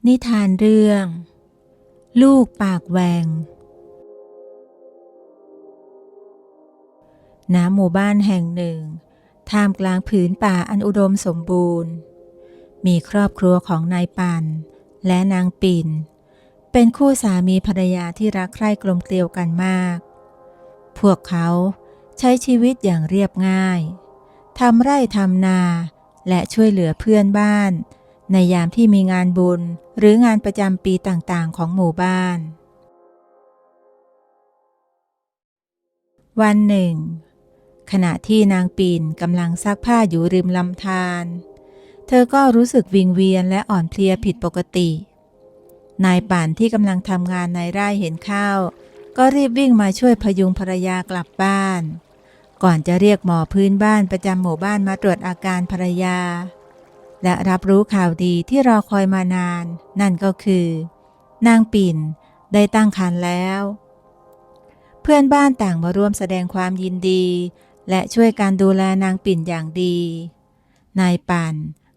นิทานเรื่องลูกปากแหว่งณ หมู่บ้านแห่งหนึ่งท่ามกลางผืนป่าอันอุดมสมบูรณ์มีครอบครัวของนายปั่นและนางปิ่นเป็นคู่สามีภรรยาที่รักใคร่กลมเกลียวกันมากพวกเขาใช้ชีวิตอย่างเรียบง่ายทำไร่ทำนาและช่วยเหลือเพื่อนบ้านในยามที่มีงานบุญหรืองานประจำปีต่างๆของหมู่บ้านวันหนึ่งขณะที่นางปิ่นกำลังซักผ้าอยู่ริมลำธารเธอก็รู้สึกวิงเวียนและอ่อนเพลียผิดปกตินายป่านที่กำลังทำงานในไร่เห็นเข้าก็รีบวิ่งมาช่วยพยุงภรรยากลับบ้านก่อนจะเรียกหมอพื้นบ้านประจำหมู่บ้านมาตรวจอาการภรรยาและรับรู้ข่าวดีที่รอคอยมานานนั่นก็คือนางปิ่นได้ตั้งครรภ์แล้วเพื่อนบ้านต่างมาร่วมแสดงความยินดีและช่วยการดูแลนางปิ่นอย่างดีนายปั่น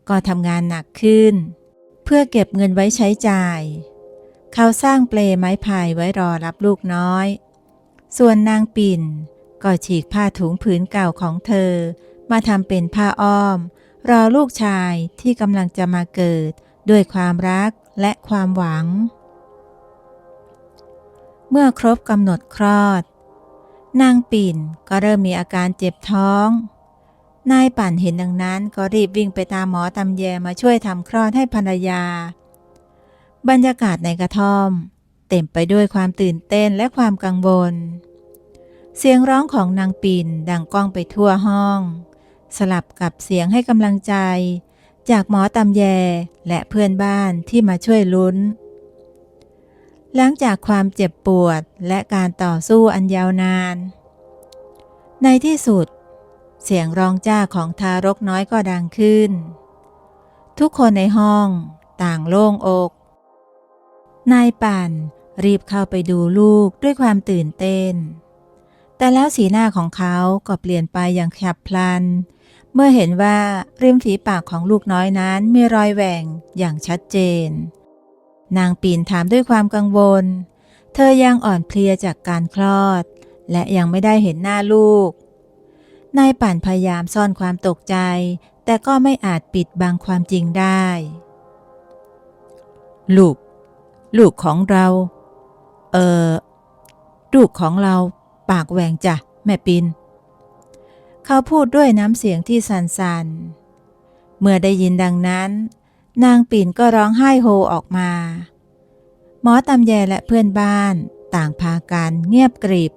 ก็ทำงานหนักขึ้นเพื่อเก็บเงินไว้ใช้จ่ายเขาสร้างเปลไม้ไผ่ไว้รอรับลูกน้อยส่วนนางปิ่นก็ฉีกผ้าถุงผืนเก่าของเธอมาทำเป็นผ้าอ้อมรอลูกชายที่กำลังจะมาเกิดด้วยความรักและความหวังเมื่อครบกำหนดคลอดนางปิ่นก็เริ่มมีอาการเจ็บท้องนายปั่นเห็นดังนั้นก็รีบวิ่งไปตามหมอตำแยมาช่วยทำคลอดให้ภรรยาบรรยากาศในกระท่อมเต็มไปด้วยความตื่นเต้นและความกังวลเสียงร้องของนางปิ่นดังก้องไปทั่วห้องสลับกับเสียงให้กำลังใจจากหมอตำแยและเพื่อนบ้านที่มาช่วยลุ้นหลังจากความเจ็บปวดและการต่อสู้อันยาวนานในที่สุดเสียงร้องจ้าของทารกน้อยก็ดังขึ้นทุกคนในห้องต่างโล่งอกนายปั่นรีบเข้าไปดูลูกด้วยความตื่นเต้นแต่แล้วสีหน้าของเขาก็เปลี่ยนไปอย่างฉับพลันเมื่อเห็นว่าริมฝีปากของลูกน้อยนั้นมีรอยแหว่งอย่างชัดเจนนางปิ่นถามด้วยความกังวลเธอยังอ่อนเพลียจากการคลอดและยังไม่ได้เห็นหน้าลูกนายปั่นพยายามซ่อนความตกใจแต่ก็ไม่อาจปิดบังความจริงได้ลูกของเราลูกของเราปากแหว่งจ้ะแม่ปิ่นเขาพูดด้วยน้ำเสียงที่สั่นๆเมื่อได้ยินดังนั้นนางปิ่นก็ร้องไห้โฮออกมาหมอตำแยและเพื่อนบ้านต่างพากันเงียบกริบ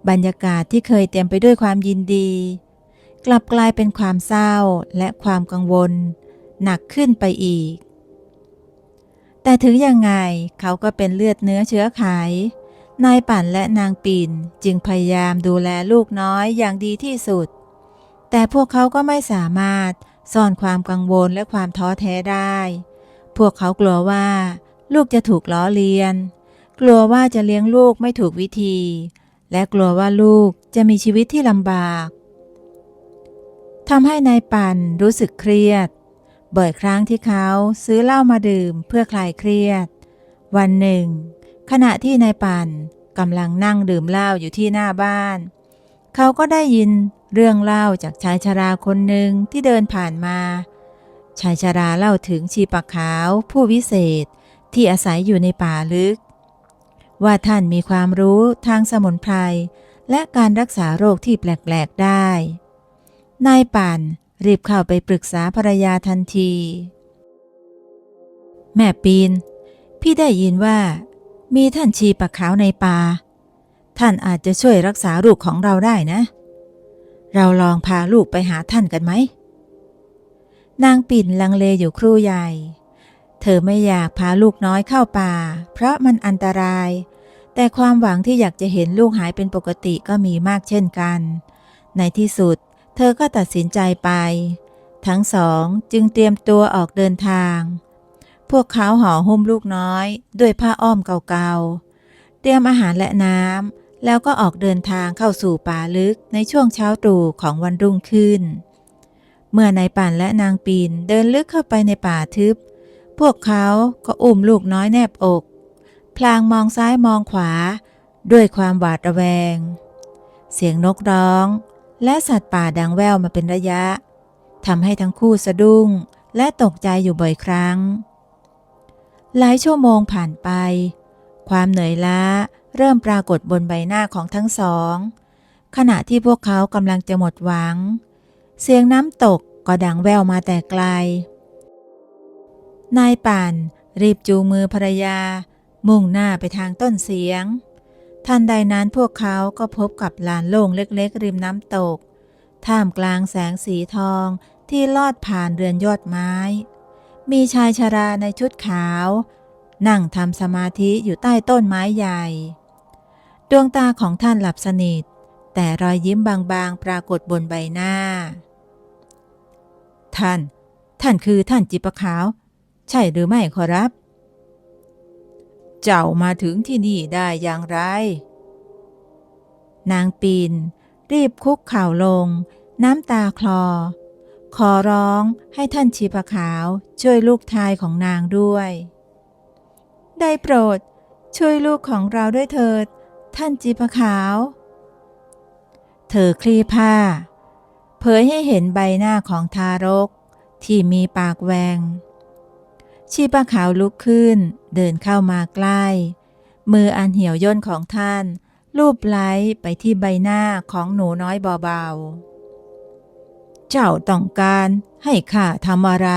บรรยากาศที่เคยเต็มไปด้วยความยินดีกลับกลายเป็นความเศร้าและความกังวลหนักขึ้นไปอีกแต่ถึงยังไงเขาก็เป็นเลือดเนื้อเชื้อไขนายปั่นและนางปิ่นจึงพยายามดูแลลูกน้อยอย่างดีที่สุดแต่พวกเขาก็ไม่สามารถซ่อนความกังวลและความท้อแท้ได้พวกเขากลัวว่าลูกจะถูกล้อเลียนกลัวว่าจะเลี้ยงลูกไม่ถูกวิธีและกลัวว่าลูกจะมีชีวิตที่ลำบากทำให้นายปั่นรู้สึกเครียดบ่อยครั้งที่เขาซื้อเหล้ามาดื่มเพื่อคลายเครียดวันหนึ่งขณะที่นายปั่นกำลังนั่งดื่มเหล้าอยู่ที่หน้าบ้านเขาก็ได้ยินเรื่องเล่าจากชายชราคนหนึ่งที่เดินผ่านมาชายชราเล่าถึงชีปะขาวผู้วิเศษที่อาศัยอยู่ในป่าลึกว่าท่านมีความรู้ทางสมุนไพรและการรักษาโรคที่แปลกๆได้นายปั่นรีบเข้าไปปรึกษาภรรยาทันทีแม่ปีนพี่ได้ยินว่ามีท่านชีปะขาวในป่าท่านอาจจะช่วยรักษาลูกของเราได้นะเราลองพาลูกไปหาท่านกันไหมนางปิ่นลังเลอยู่ครู่ใหญ่เธอไม่อยากพาลูกน้อยเข้าป่าเพราะมันอันตรายแต่ความหวังที่อยากจะเห็นลูกหายเป็นปกติก็มีมากเช่นกันในที่สุดเธอก็ตัดสินใจไปทั้งสองจึงเตรียมตัวออกเดินทางพวกเขาห่อหุ้มลูกน้อยด้วยผ้าอ้อมเก่าๆเตรียมอาหารและน้ำแล้วก็ออกเดินทางเข้าสู่ป่าลึกในช่วงเช้าตรู่ของวันรุ่งขึ้นเมื่อนายปั่นและนางปิ่นเดินลึกเข้าไปในป่าทึบ พวกเขาก็อุ้มลูกน้อยแนบอก พลางมองซ้ายมองขวาด้วยความหวาดระแวง เสียงนกร้องและสัตว์ป่าดังแว่วมาเป็นระยะทำให้ทั้งคู่สะดุ้งและตกใจอยู่บ่อยครั้ง หลายชั่วโมงผ่านไปความเหนื่อยล้าเริ่มปรากฏบนใบหน้าของทั้งสองขณะที่พวกเขากำลังจะหมดหวังเสียงน้ำตกก็ดังแว่วมาแต่ไกลนายป่านรีบจูงมือภรรยามุ่งหน้าไปทางต้นเสียงทันใดนั้นพวกเขาก็พบกับลานโล่งเล็กๆริมน้ำตกท่ามกลางแสงสีทองที่ลอดผ่านเรือนยอดไม้มีชายชราในชุดขาวนั่งทำสมาธิอยู่ใต้ต้นไม้ใหญ่ดวงตาของท่านหลับสนิทแต่รอยยิ้มบางๆปรากฏบนใบหน้าท่านคือท่านจิปขาวใช่หรือไม่ขอรับเจ้ามาถึงที่นี่ได้อย่างไรนางปีนรีบคุกเข่าลงน้ำตาคลอขอร้องให้ท่านชีปขาวช่วยลูกชายของนางด้วยได้โปรดช่วยลูกของเราด้วยเถิดท่านจีปขาวเธอคลี่ผ้าเผยให้เห็นใบหน้าของทารกที่มีปากแหว่งชีปขาวลุกขึ้นเดินเข้ามาใกล้มืออันเหี่ยวย่นของท่านลูบไล้ไปที่ใบหน้าของหนูน้อยเบาๆเจ้าต้องการให้ข้าทำอะไร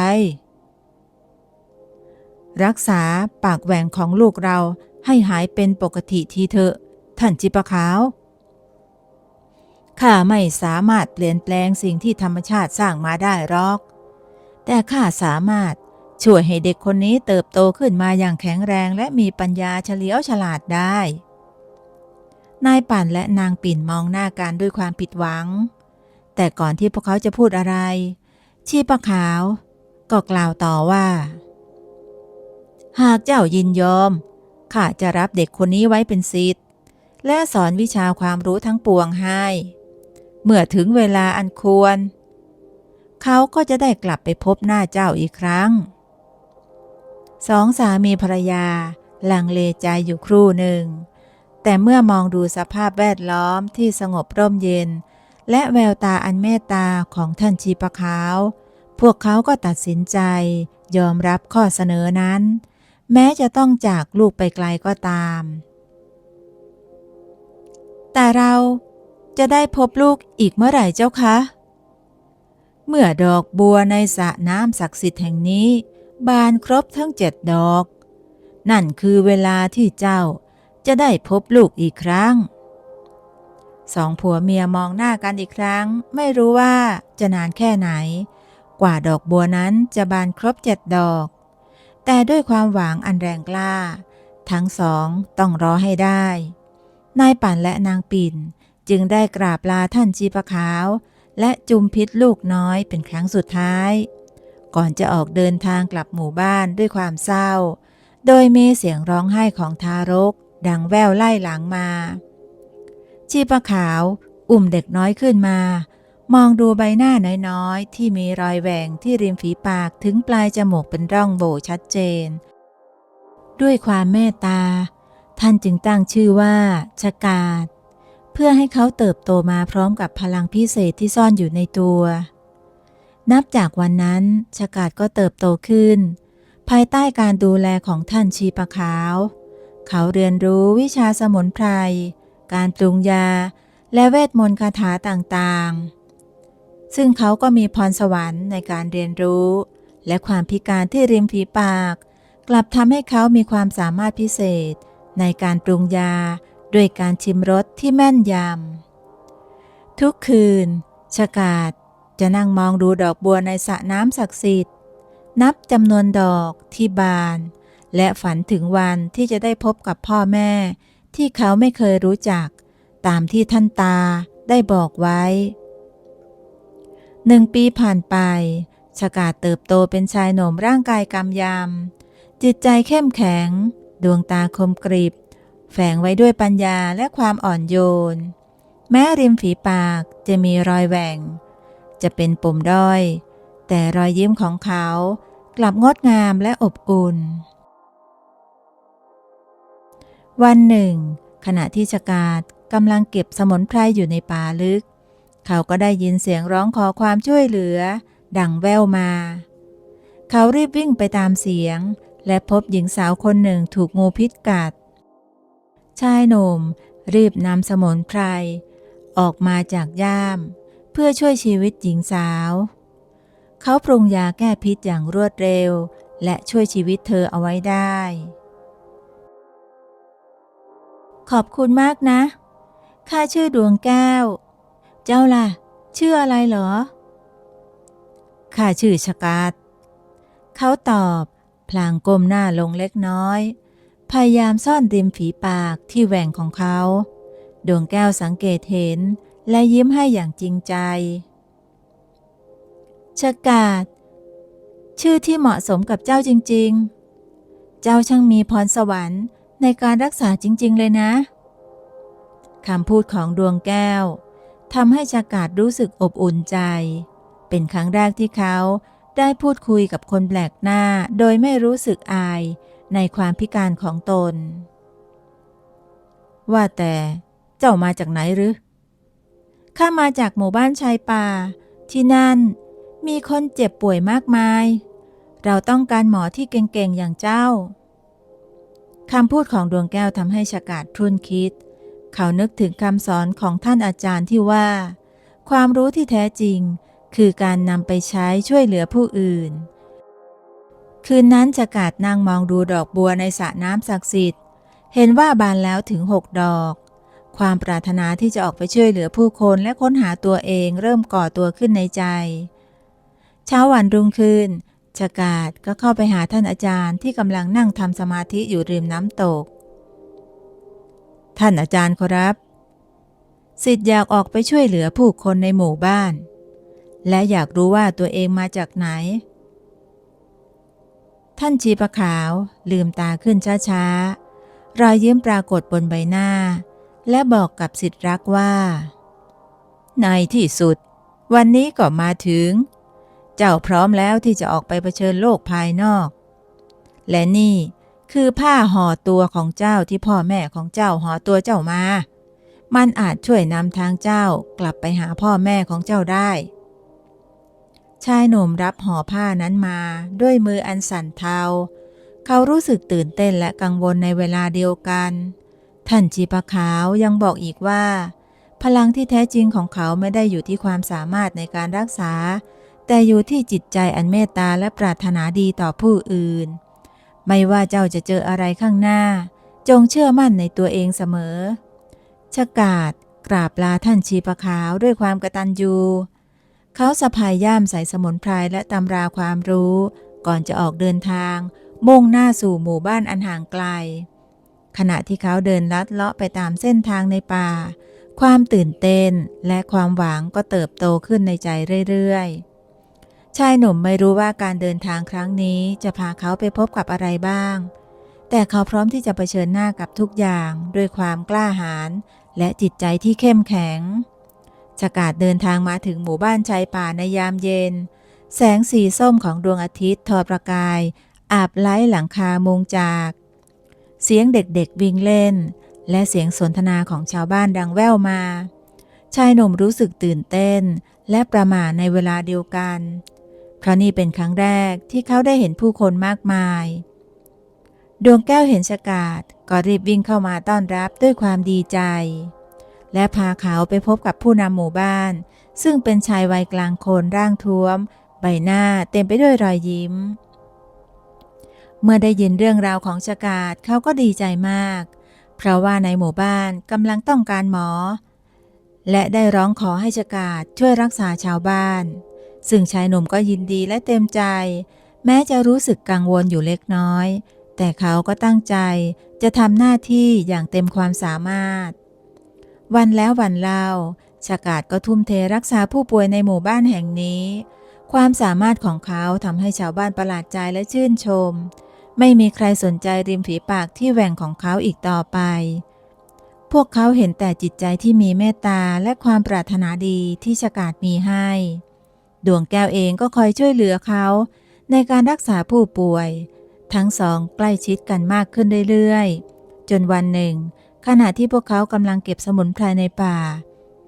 รักษาปากแหว่งของลูกเราให้หายเป็นปกติทีเถอะท่านจิปขาวข้าไม่สามารถเปลี่ยนแปลงสิ่งที่ธรรมชาติสร้างมาได้หรอกแต่ข้าสามารถช่วยให้เด็กคนนี้เติบโตขึ้นมาอย่างแข็งแรงและมีปัญญาเฉลียวฉลาดได้นายป่านและนางปิ่นมองหน้ากันด้วยความผิดหวังแต่ก่อนที่พวกเขาจะพูดอะไรชีปขาวก็กล่าวต่อว่าหากเจ้ายินยอมข้าจะรับเด็กคนนี้ไว้เป็นศิษย์และสอนวิชาความรู้ทั้งปวงให้เมื่อถึงเวลาอันควรเขาก็จะได้กลับไปพบหน้าเจ้าอีกครั้งสองสามีภรรยาลังเลใจอยู่ครู่หนึ่งแต่เมื่อมองดูสภาพแวดล้อมที่สงบร่มเย็นและแววตาอันเมตตาของท่านชีปขาวพวกเขาก็ตัดสินใจยอมรับข้อเสนอนั้นแม้จะต้องจากลูกไปไกลก็ตามแต่เราจะได้พบลูกอีกเมื่อไหร่เจ้าคะเมื่อดอกบัวในสระน้ำศักดิ์สิทธิ์แห่งนี้บานครบทั้ง7 ดอกนั่นคือเวลาที่เจ้าจะได้พบลูกอีกครั้งสองผัวเมียมองหน้ากันอีกครั้งไม่รู้ว่าจะนานแค่ไหนกว่าดอกบัวนั้นจะบานครบ7 ดอกแต่ด้วยความหวังอันแรงกล้าทั้งสองต้องรอให้ได้นายป่านและนางปิ่นจึงได้กราบลาท่านชีปขาวและจุมพิษลูกน้อยเป็นครั้งสุดท้ายก่อนจะออกเดินทางกลับหมู่บ้านด้วยความเศร้าโดยมีเสียงร้องไห้ของทารกดังแว่วไล่หลังมาชีปขาวอุ้มเด็กน้อยขึ้นมามองดูใบหน้าน้อยๆที่มีรอยแหว่งที่ริมฝีปากถึงปลายจมูกเป็นร่องโหว่ชัดเจนด้วยความเมตตาท่านจึงตั้งชื่อว่าชกาดเพื่อให้เขาเติบโตมาพร้อมกับพลังพิเศษที่ซ่อนอยู่ในตัวนับจากวันนั้นชกาดก็เติบโตขึ้นภายใต้การดูแลของท่านชีปขาวเขาเรียนรู้วิชาสมุนไพรการปรุงยาและเวทมนต์คาถาต่างๆซึ่งเขาก็มีพรสวรรค์ในการเรียนรู้และความพิการที่ริมฝีปากกลับทำให้เขามีความสามารถพิเศษในการปรุงยาด้วยการชิมรสที่แม่นยำทุกคืนชกาดจะนั่งมองดูดอกบัวในสระน้ำศักดิ์สิทธิ์นับจำนวนดอกที่บานและฝันถึงวันที่จะได้พบกับพ่อแม่ที่เขาไม่เคยรู้จักตามที่ท่านตาได้บอกไว้1 ปีผ่านไปชกาดเติบโตเป็นชายหนุ่มร่างกายกำยำจิตใจเข้มแข็งดวงตาคมกริบแฝงไว้ด้วยปัญญาและความอ่อนโยนแม้ริมฝีปากจะมีรอยแหว่งจะเป็นปุ่มด้อยแต่รอยยิ้มของเขา กลับงดงามและอบอุ่นวันหนึ่งขณะที่ชกาดกำลังเก็บสมุนไพรอยู่ในป่าลึกเขาก็ได้ยินเสียงร้องขอความช่วยเหลือดังแว่วมาเขารีบวิ่งไปตามเสียงและพบหญิงสาวคนหนึ่งถูกงูพิษกัดชายหนุ่มรีบนำสมุนไพรออกมาจากย่ามเพื่อช่วยชีวิตหญิงสาวเขาปรุงยาแก้พิษอย่างรวดเร็วและช่วยชีวิตเธอเอาไว้ได้ขอบคุณมากนะข้าชื่อดวงแก้วเจ้าล่ะชื่ออะไรเหรอข้าชื่อชกาดเขาตอบพลางก้มหน้าลงเล็กน้อยพยายามซ่อนริมฝีปากที่แหว่งของเขาดวงแก้วสังเกตเห็นและยิ้มให้อย่างจริงใจชกาดชื่อที่เหมาะสมกับเจ้าจริงๆเจ้าช่างมีพรสวรรค์ในการรักษาจริงๆเลยนะคำพูดของดวงแก้วทำให้ชกาดรู้สึกอบอุ่นใจเป็นครั้งแรกที่เขาได้พูดคุยกับคนแปลกหน้าโดยไม่รู้สึกอายในความพิการของตนว่าแต่เจ้ามาจากไหนหรือข้ามาจากหมู่บ้านชายป่าที่นั่นมีคนเจ็บป่วยมากมายเราต้องการหมอที่เก่งๆอย่างเจ้าคำพูดของดวงแก้วทำให้ชกาดครุ่นคิดเขานึกถึงคำสอนของท่านอาจารย์ที่ว่าความรู้ที่แท้จริงคือการนำไปใช้ช่วยเหลือผู้อื่นคืนนั้นชกาดนั่งมองดูดอกบัวในสระน้ำศักดิ์สิทธิ์เห็นว่าบานแล้วถึง6 ดอกความปรารถนาที่จะออกไปช่วยเหลือผู้คนและค้นหาตัวเองเริ่มก่อตัวขึ้นในใจเช้าวันรุ่งขึ้นชกาดก็เข้าไปหาท่านอาจารย์ที่กำลังนั่งทำสมาธิอยู่ริมน้ำตกท่านอาจารย์ครับศิษย์อยากออกไปช่วยเหลือผู้คนในหมู่บ้านและอยากรู้ว่าตัวเองมาจากไหนท่านชีปะขาวลืมตาขึ้นช้าๆรอยยิ้มปรากฏบนใบหน้าและบอกกับศิษย์รักว่าในที่สุดวันนี้ก็มาถึงเจ้าพร้อมแล้วที่จะออกไปเผชิญโลกภายนอกและนี่คือผ้าห่อตัวของเจ้าที่พ่อแม่ของเจ้าห่อตัวเจ้ามามันอาจช่วยนำทางเจ้ากลับไปหาพ่อแม่ของเจ้าได้ชายหนุ่มรับห่อผ้านั้นมาด้วยมืออันสั่นเทาเขารู้สึกตื่นเต้นและกังวลในเวลาเดียวกันท่านชีปะขาวยังบอกอีกว่าพลังที่แท้จริงของเขาไม่ได้อยู่ที่ความสามารถในการรักษาแต่อยู่ที่จิตใจอันเมตตาและปรารถนาดีต่อผู้อื่นไม่ว่าเจ้าจะเจออะไรข้างหน้าจงเชื่อมั่นในตัวเองเสมอชกาดกราบลาท่านชีปะขาวด้วยความกตัญญูเขาสะพายย่ามใส่สมุนไพรและตำราความรู้ก่อนจะออกเดินทางมุ่งหน้าสู่หมู่บ้านอันห่างไกลขณะที่เขาเดินลัดเลาะไปตามเส้นทางในป่าความตื่นเต้นและความหวังก็เติบโตขึ้นในใจเรื่อยๆชายหนุ่มไม่รู้ว่าการเดินทางครั้งนี้จะพาเขาไปพบกับอะไรบ้างแต่เขาพร้อมที่จะเผชิญหน้ากับทุกอย่างด้วยความกล้าหาญและจิตใจที่เข้มแข็งชกาดเดินทางมาถึงหมู่บ้านชายป่าในยามเย็นแสงสีส้มของดวงอาทิตย์ทอประกายอาบไล้หลังคามุงจากเสียงเด็กๆวิ่งเล่นและเสียงสนทนาของชาวบ้านดังแว่วมาชายหนุ่มรู้สึกตื่นเต้นและประหม่าในเวลาเดียวกันเพราะนี่เป็นครั้งแรกที่เขาได้เห็นผู้คนมากมายดวงแก้วเห็นชกาดก็รีบวิ่งเข้ามาต้อนรับด้วยความดีใจและพาเขาไปพบกับผู้นำหมู่บ้านซึ่งเป็นชายวัยกลางคนร่างท้วมใบหน้าเต็มไปด้วยรอยยิ้มเมื่อได้ยินเรื่องราวของชกาดเขาก็ดีใจมากเพราะว่าในหมู่บ้านกำลังต้องการหมอและได้ร้องขอให้ชกาดช่วยรักษาชาวบ้านซึ่งชายหนุ่มก็ยินดีและเต็มใจแม้จะรู้สึกกังวลอยู่เล็กน้อยแต่เขาก็ตั้งใจจะทำหน้าที่อย่างเต็มความสามารถวันแล้ววันเล่าชกาดก็ทุ่มเทรักษาผู้ป่วยในหมู่บ้านแห่งนี้ความสามารถของเขาทำให้ชาวบ้านประหลาดใจและชื่นชมไม่มีใครสนใจริมฝีปากที่แหว่งของเขาอีกต่อไปพวกเขาเห็นแต่จิตใจที่มีเมตตาและความปรารถนาดีที่ชกาดมีให้ดวงแก้วเองก็คอยช่วยเหลือเขา ในการรักษาผู้ป่วยทั้งสองใกล้ชิดกันมากขึ้นเรื่อยๆจนวันหนึ่งขณะที่พวกเขากำลังเก็บสมุนไพรในป่า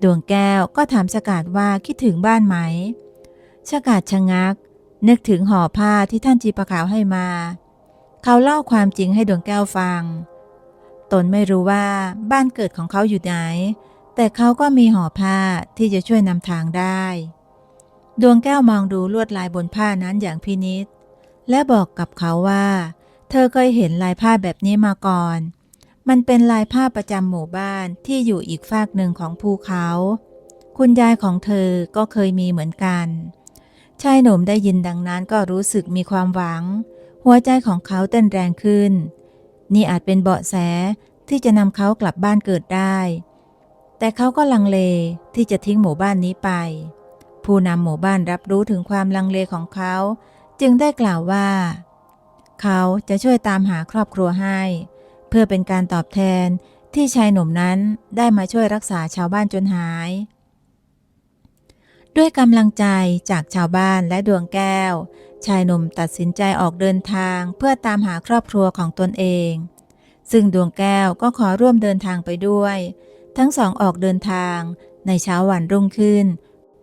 ดวงแก้วก็ถามชกาดว่าคิดถึงบ้านไหมชกาดชะงักนึกถึงห่อผ้าที่ท่านจีปะขาวให้มาเขาเล่าความจริงให้ดวงแก้วฟังตนไม่รู้ว่าบ้านเกิดของเขาอยู่ไหนแต่เขาก็มีห่อผ้าที่จะช่วยนำทางได้ดวงแก้วมองดูลวดลายบนผ้านั้นอย่างพินิจและบอกกับเขาว่าเธอเคยเห็นลายผ้าแบบนี้มาก่อนมันเป็นลายผ้าประจำหมู่บ้านที่อยู่อีกฟากหนึ่งของภูเขาคุณยายของเธอก็เคยมีเหมือนกันชายหนุ่มได้ยินดังนั้นก็รู้สึกมีความหวังหัวใจของเขาเต้นแรงขึ้นนี่อาจเป็นเบาะแสที่จะนำเขากลับบ้านเกิดได้แต่เขาก็ลังเลที่จะทิ้งหมู่บ้านนี้ไปผู้นำหมู่บ้านรับรู้ถึงความลังเลของเขาจึงได้กล่าวว่าเขาจะช่วยตามหาครอบครัวให้เพื่อเป็นการตอบแทนที่ชายหนุ่มนั้นได้มาช่วยรักษาชาวบ้านจนหายด้วยกำลังใจจากชาวบ้านและดวงแก้วชายหนุ่มตัดสินใจออกเดินทางเพื่อตามหาครอบครัวของตนเองซึ่งดวงแก้วก็ขอร่วมเดินทางไปด้วยทั้งสองออกเดินทางในเช้าวันรุ่งขึ้น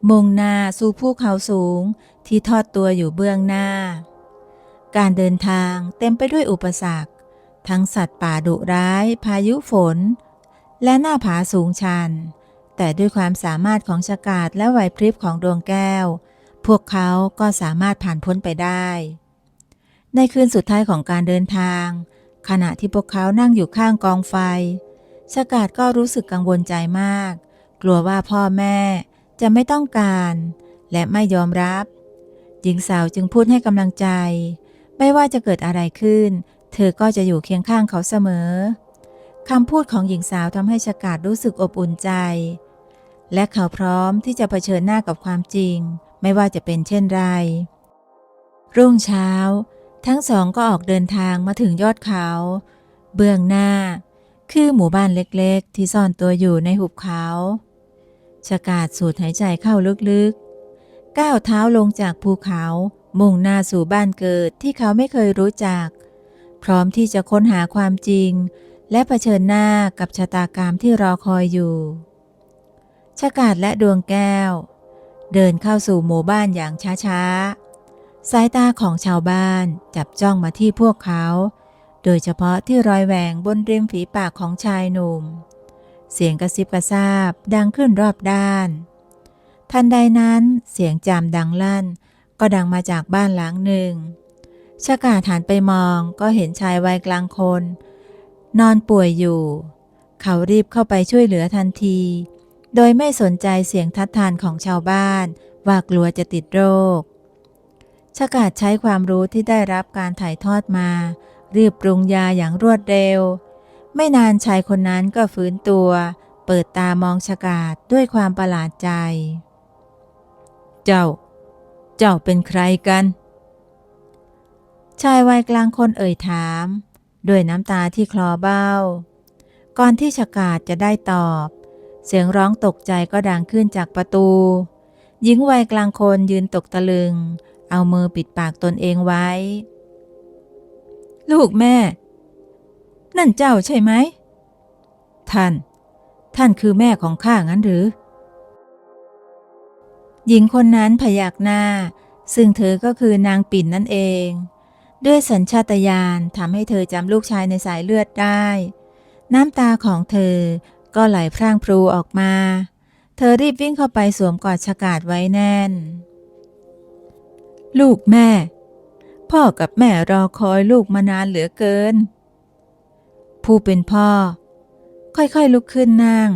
มุ่งหน้าสู่ภูเขาสูงที่ทอดตัวอยู่เบื้องหน้าการเดินทางเต็มไปด้วยอุปสรรคทั้งสัตว์ป่าดุร้ายพายุฝนและหน้าผาสูงชันแต่ด้วยความสามารถของชกาดและไหวพริบของดวงแก้วพวกเขาก็สามารถผ่านพ้นไปได้ในคืนสุดท้ายของการเดินทางขณะที่พวกเขานั่งอยู่ข้างกองไฟชกาดก็รู้สึกกังวลใจมากกลัวว่าพ่อแม่จะไม่ต้องการและไม่ยอมรับหญิงสาวจึงพูดให้กำลังใจไม่ว่าจะเกิดอะไรขึ้นเธอก็จะอยู่เคียงข้างเขาเสมอคำพูดของหญิงสาวทำให้ชกาดรู้สึกอบอุ่นใจและเขาพร้อมที่จะเผชิญหน้ากับความจริงไม่ว่าจะเป็นเช่นไรรุ่งเช้าทั้งสองก็ออกเดินทางมาถึงยอดเขาเบื้องหน้าคือหมู่บ้านเล็กๆที่ซ่อนตัวอยู่ในหุบเขาชกาดสูดหายใจเข้าลึกๆก้าวเท้าลงจากภูเขามุ่งหน้าสู่บ้านเกิดที่เขาไม่เคยรู้จักพร้อมที่จะค้นหาความจริงและเผชิญหน้ากับชะตากรรมที่รอคอยอยู่ชกาดและดวงแก้วเดินเข้าสู่หมู่บ้านอย่างช้าๆสายตาของชาวบ้านจับจ้องมาที่พวกเขาโดยเฉพาะที่รอยแหว่งบนริมฝีปากของชายหนุ่มเสียงกระซิบกระซาบดังขึ้นรอบด้านทันใดนั้นเสียงจามดังลั่นก็ดังมาจากบ้านหลังหนึ่งชกาดหันไปมองก็เห็นชายวัยกลางคนนอนป่วยอยู่เขารีบเข้าไปช่วยเหลือทันทีโดยไม่สนใจเสียงทัดทานของชาวบ้านว่ากลัวจะติดโรคชกาดใช้ความรู้ที่ได้รับการถ่ายทอดมารีบปรุงยาอย่างรวดเร็วไม่นานชายคนนั้นก็ฟื้นตัวเปิดตามองชกาดด้วยความประหลาดใจเจ้าเป็นใครกันชายวัยกลางคนเอ่ยถามด้วยน้ำตาที่คลอเบ้าก่อนที่ชกาดจะได้ตอบเสียงร้องตกใจก็ดังขึ้นจากประตูหญิงวัยกลางคนยืนตกตะลึงเอามือปิดปากตนเองไว้ลูกแม่นั่นเจ้าใช่ไหมท่านคือแม่ของข้างั้นหรือหญิงคนนั้นพยักหน้าซึ่งเธอก็คือนางปิ่นนั่นเองด้วยสัญชาตญาณทำให้เธอจำลูกชายในสายเลือดได้น้ำตาของเธอก็ไหลพร่างพรูออกมาเธอรีบวิ่งเข้าไปสวมกอดชกาดไว้แน่นลูกแม่พ่อกับแม่รอคอยลูกมานานเหลือเกินผู้เป็นพ่อค่อยๆลุกขึ้นนั่ง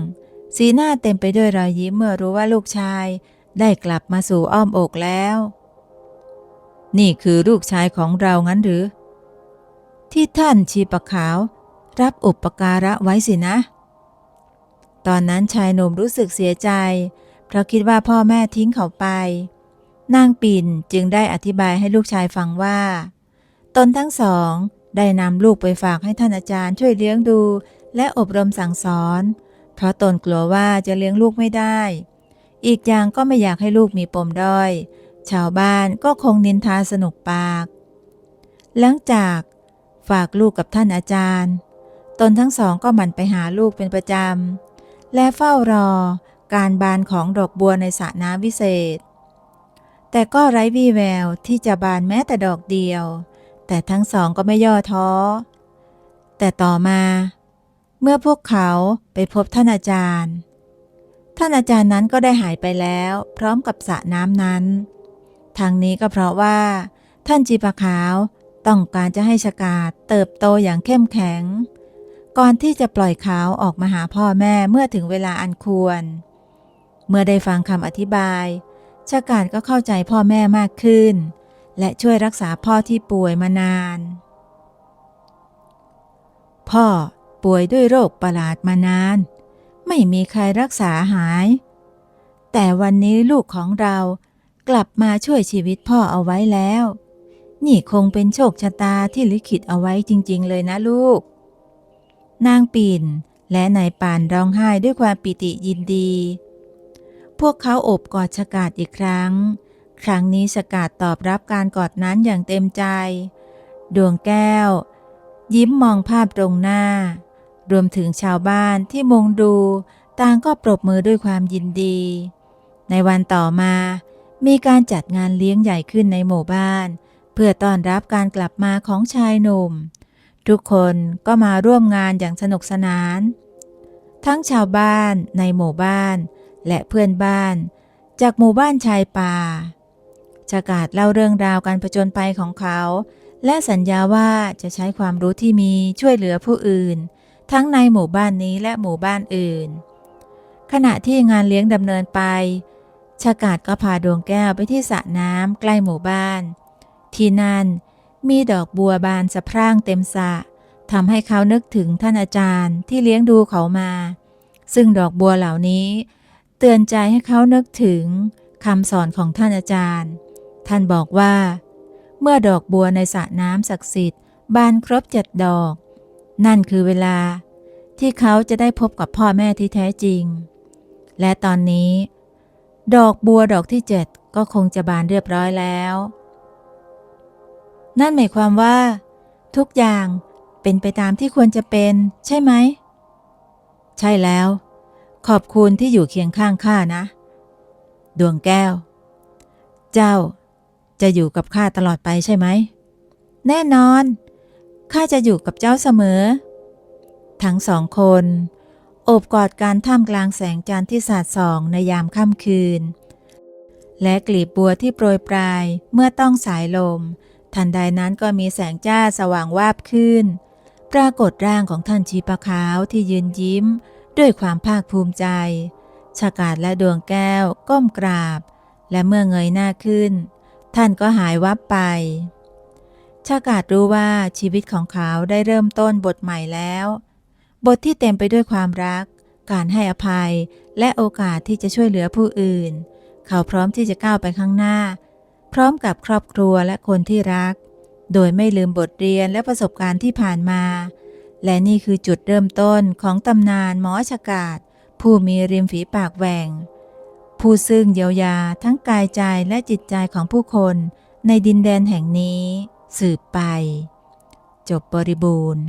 สีหน้าเต็มไปด้วยรอยยิ้มเมื่อรู้ว่าลูกชายได้กลับมาสู่อ้อมอกแล้วนี่คือลูกชายของเรางั้นหรือที่ท่านชีปะขาวรับอุปการะไว้สินะตอนนั้นชายหนุ่มรู้สึกเสียใจเพราะคิดว่าพ่อแม่ทิ้งเขาไปนางปิ่นจึงได้อธิบายให้ลูกชายฟังว่าตนทั้งสองได้นำลูกไปฝากให้ท่านอาจารย์ช่วยเลี้ยงดูและอบรมสั่งสอนเพราะตนกลัวว่าจะเลี้ยงลูกไม่ได้อีกอย่างก็ไม่อยากให้ลูกมีปมด้อย ชาวบ้านก็คงนินทาสนุกปาก หลังจากฝากลูกกับท่านอาจารย์ตนทั้งสองก็หมั่นไปหาลูกเป็นประจำและเฝ้ารอการบานของดอกบัวในสระน้ำวิเศษแต่ก็ไร้วี่แววที่จะบานแม้แต่ดอกเดียวแต่ทั้งสองก็ไม่ย่อท้อแต่ต่อมาเมื่อพวกเขาไปพบท่านอาจารย์นั้นก็ได้หายไปแล้วพร้อมกับสระน้ำนั้นทางนี้ก็เพราะว่าท่านจีปะขาวต้องการจะให้ฉกาจเติบโตอย่างเข้มแข็งก่อนที่จะปล่อยเขาออกมาหาพ่อแม่เมื่อถึงเวลาอันควรเมื่อได้ฟังคำอธิบายฉกาจก็เข้าใจพ่อแม่มากขึ้นและช่วยรักษาพ่อที่ป่วยมานานพ่อป่วยด้วยโรคประหลาดมานานไม่มีใครรักษาหายแต่วันนี้ลูกของเรากลับมาช่วยชีวิตพ่อเอาไว้แล้วนี่คงเป็นโชคชะตาที่ลิขิตเอาไว้จริงๆเลยนะลูกนางปิ่นและนายป่านร้องไห้ด้วยความปิติยินดีพวกเขาโอบกอดฉกาจอีกครั้งนี้ฉกาจตอบรับการกอดนั้นอย่างเต็มใจดวงแก้วยิ้มมองภาพตรงหน้ารวมถึงชาวบ้านที่มุงดูต่างก็ปรบมือด้วยความยินดีในวันต่อมามีการจัดงานเลี้ยงใหญ่ขึ้นในหมู่บ้านเพื่อต้อนรับการกลับมาของชายหนุ่มทุกคนก็มาร่วมงานอย่างสนุกสนานทั้งชาวบ้านในหมู่บ้านและเพื่อนบ้านจากหมู่บ้านชายป่าฉกาจเล่าเรื่องราวการผจญภัยของเขาและสัญญาว่าจะใช้ความรู้ที่มีช่วยเหลือผู้อื่นทั้งในหมู่บ้านนี้และหมู่บ้านอื่นขณะที่งานเลี้ยงดำเนินไปฉกาจก็พาดวงแก้วไปที่สระน้ำใกล้หมู่บ้านที่นั่นมีดอกบัวบานสะพรั่งเต็มสระทำให้เขานึกถึงท่านอาจารย์ที่เลี้ยงดูเขามาซึ่งดอกบัวเหล่านี้เตือนใจให้เขานึกถึงคำสอนของท่านอาจารย์ท่านบอกว่าเมื่อดอกบัวในสระน้ำศักดิ์สิทธิ์บานครบ7 ดอกนั่นคือเวลาที่เขาจะได้พบกับพ่อแม่ที่แท้จริงและตอนนี้ดอกบัวดอกที่7ก็คงจะบานเรียบร้อยแล้วนั่นหมายความว่าทุกอย่างเป็นไปตามที่ควรจะเป็นใช่ไหมใช่แล้วขอบคุณที่อยู่เคียงข้างข้านะดวงแก้วเจ้าจะอยู่กับข้าตลอดไปใช่ไหมแน่นอนข้าจะอยู่กับเจ้าเสมอทั้งสองคนโอบกอดกันท่ามกลางแสงจันทร์ที่สาดส่องในยามค่ำคืนและกลีบบัวที่โปรยปลายเมื่อต้องสายลมทันใดนั้นก็มีแสงจ้าสว่างวาบขึ้นปรากฏร่างของท่านชีปะขาวที่ยืนยิ้มด้วยความภาคภูมิใจฉกาจและดวงแก้วก้มกราบและเมื่อเงยหน้าขึ้นท่านก็หายวับไปฉกาจรู้ว่าชีวิตของเขาได้เริ่มต้นบทใหม่แล้วบทที่เต็มไปด้วยความรักการให้อภัยและโอกาสที่จะช่วยเหลือผู้อื่นเขาพร้อมที่จะก้าวไปข้างหน้าพร้อมกับครอบครัวและคนที่รักโดยไม่ลืมบทเรียนและประสบการณ์ที่ผ่านมาและนี่คือจุดเริ่มต้นของตำนานหมอฉกาจผู้มีริมฝีปากแหว่งผู้ซึ่งเยียวยาทั้งกายใจและจิตใจของผู้คนในดินแดนแห่งนี้สืบไปจบบริบูรณ์